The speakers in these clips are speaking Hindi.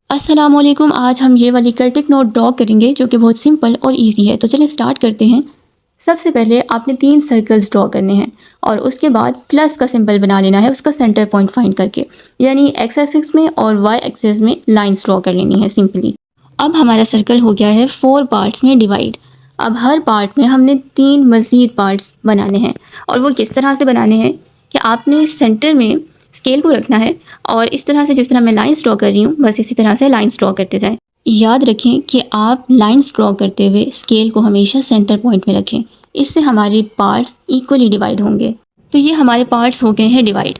अस्सलामुअलैकुम। आज हम ये वाली कर्टिक नोट ड्रॉ करेंगे जो कि बहुत सिंपल और इजी है। तो चलिए स्टार्ट करते हैं। सबसे पहले आपने 3 सर्कल्स ड्रॉ करने हैं और उसके बाद प्लस का सिंबल बना लेना है उसका सेंटर पॉइंट फाइंड करके, यानी एक्स एक्सिस में और वाई एक्सिस में लाइंस ड्रॉ कर लेनी है सिंपली। अब हमारा सर्कल हो गया है 4 पार्ट्स में डिवाइड। अब हर पार्ट में हमने 3 मज़ीद पार्ट्स बनाने हैं और वो किस तरह से बनाने हैं कि आपने सेंटर में स्केल को रखना है और इस तरह से जिस तरह मैं लाइंस ड्रॉ कर रही हूँ बस इसी तरह से लाइंस ड्रॉ करते जाएं। याद रखें कि आप लाइंस ड्रॉ करते हुए स्केल को हमेशा सेंटर पॉइंट में रखें, इससे हमारे पार्ट्स इक्वली डिवाइड होंगे। तो ये हमारे पार्ट्स हो गए हैं डिवाइड।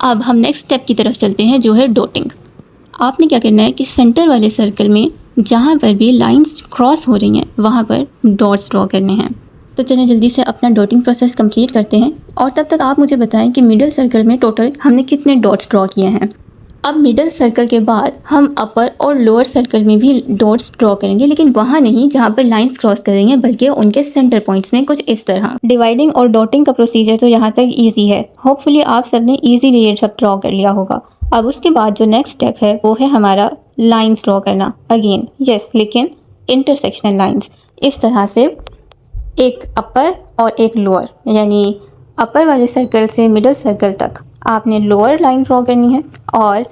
अब हम नेक्स्ट स्टेप की तरफ चलते हैं जो है डॉटिंग। आपने क्या करना है कि सेंटर वाले सर्कल में जहाँ पर भी लाइंस क्रॉस हो रही हैं वहाँ पर डॉट्स ड्रॉ करने हैं। तो चलें जल्दी से अपना डॉटिंग प्रोसेस कंप्लीट करते हैं और तब तक आप मुझे बताएं कि मिडिल सर्कल में टोटल हमने कितने डॉट्स ड्रॉ किए हैं। अब मिडिल सर्कल के बाद हम अपर और लोअर सर्कल में भी डॉट्स ड्रॉ करेंगे, लेकिन वहाँ नहीं जहाँ पर लाइंस क्रॉस कर रही हैं बल्कि उनके सेंटर पॉइंट्स में कुछ इस तरह। डिवाइडिंग और डॉटिंग का प्रोसीजर तो यहाँ तक ईजी है। होपफुली आप सबने ईजीली ये सब ड्रॉ कर लिया होगा। अब उसके बाद जो नेक्स्ट स्टेप है वो है हमारा लाइंस ड्रॉ करना अगेन, यस, लेकिन इंटरसेक्शनल लाइंस। इस तरह से एक अपर और एक लोअर, यानी अपर वाले सर्कल से मिडिल सर्कल तक आपने लोअर लाइन ड्रॉ करनी है और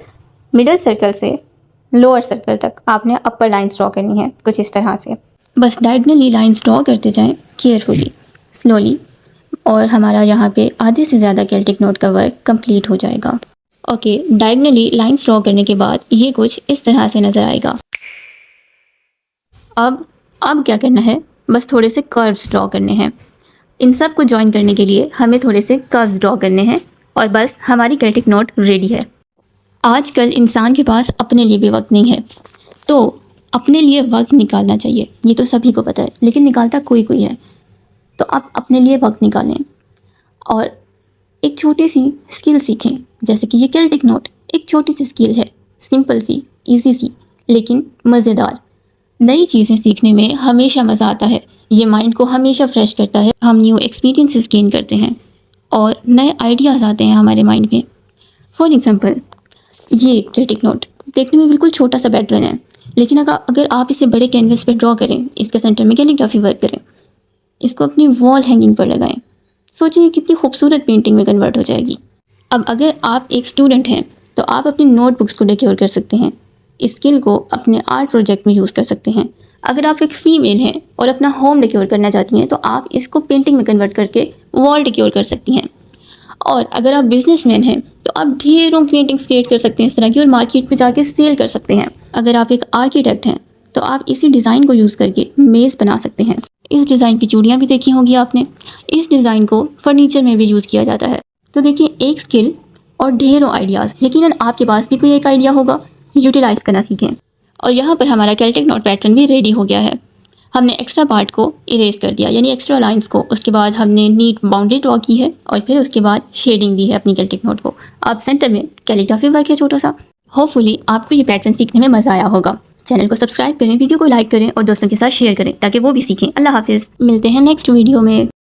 मिडिल सर्कल से लोअर सर्कल तक आपने अपर लाइंस ड्रॉ करनी है कुछ इस तरह से। बस डायगनली लाइंस ड्रॉ करते जाएं केयरफुली, स्लोली, और हमारा यहाँ पे आधे से ज़्यादा केल्टिक नोट का वर्क कंप्लीट हो जाएगा। ओके, डायगनली लाइंस ड्रॉ करने के बाद ये कुछ इस तरह से नज़र आएगा। अब क्या करना है, बस थोड़े से कर्व्स ड्रॉ करने हैं। इन सब को ज्वाइन करने के लिए हमें थोड़े से कर्व्स ड्रॉ करने हैं और बस हमारी केल्टिक नोट रेडी है। आजकल इंसान के पास अपने लिए भी वक्त नहीं है, तो अपने लिए वक्त निकालना चाहिए, ये तो सभी को पता है, लेकिन निकालता कोई कोई है। तो आप अपने लिए वक्त निकालें और एक छोटी सी स्किल सीखें, जैसे कि ये केल्टिक नोट एक छोटी सी स्किल है, सिंपल सी, इजी सी, लेकिन मज़ेदार। नई चीज़ें सीखने में हमेशा मज़ा आता है, ये माइंड को हमेशा फ्रेश करता है। हम न्यू एक्सपीरियंसेस गेन करते हैं और नए आइडियाज़ आते हैं हमारे माइंड में। फॉर एग्ज़ाम्पल, ये केल्टिक नोट देखने में बिल्कुल छोटा सा पैटर्न है, लेकिन अगर आप इसे बड़े कैनवस पर ड्रॉ करें, इसके सेंटर में कैलीग्राफी वर्क करें, इसको अपनी वॉल हैंगिंग पर लगाएं, सोचिए कितनी खूबसूरत पेंटिंग में कन्वर्ट हो जाएगी। अब अगर आप एक स्टूडेंट हैं तो आप अपनी नोटबुक्स को डेकोर कर सकते हैं, इस स्किल को अपने आर्ट प्रोजेक्ट में यूज़ कर सकते हैं। अगर आप एक फ़ीमेल हैं और अपना होम डेकोर करना चाहती हैं तो आप इसको पेंटिंग में कन्वर्ट करके वॉल डेकोर कर सकती हैं। और अगर आप बिजनेसमैन हैं तो आप ढेरों पेंटिंग्स क्रिएट कर सकते हैं इस तरह की और मार्केट में जाके सेल कर सकते हैं। अगर आप एक आर्किटेक्ट हैं तो आप इसी डिज़ाइन को यूज़ करके मेज़ बना सकते हैं। इस डिज़ाइन की चूड़ियाँ भी देखी होंगी आपने, इस डिज़ाइन को फर्नीचर में भी यूज़ किया जाता है। तो देखिए, एक स्किल और ढेरों आइडियाज़, लेकिन आपके पास भी कोई एक आइडिया होगा, यूटिलाइज़ करना सीखें। और यहाँ पर हमारा केल्टिक नोट पैटर्न भी रेडी हो गया है। हमने एक्स्ट्रा पार्ट को इरेज कर दिया, यानी एक्स्ट्रा लाइंस को, उसके बाद हमने नीट बाउंड्री ड्रॉ की है और फिर उसके बाद शेडिंग दी है अपनी केल्टिक नोट को। अब सेंटर में कैलीग्राफी वर्क है छोटा सा। होपफुली आपको ये पैटर्न सीखने में मज़ा आया होगा। चैनल को सब्सक्राइब करें, वीडियो को लाइक करें और दोस्तों के साथ शेयर करें ताकि वो भी सीखें। अल्लाह हाफिज़, मिलते हैं नेक्स्ट वीडियो में।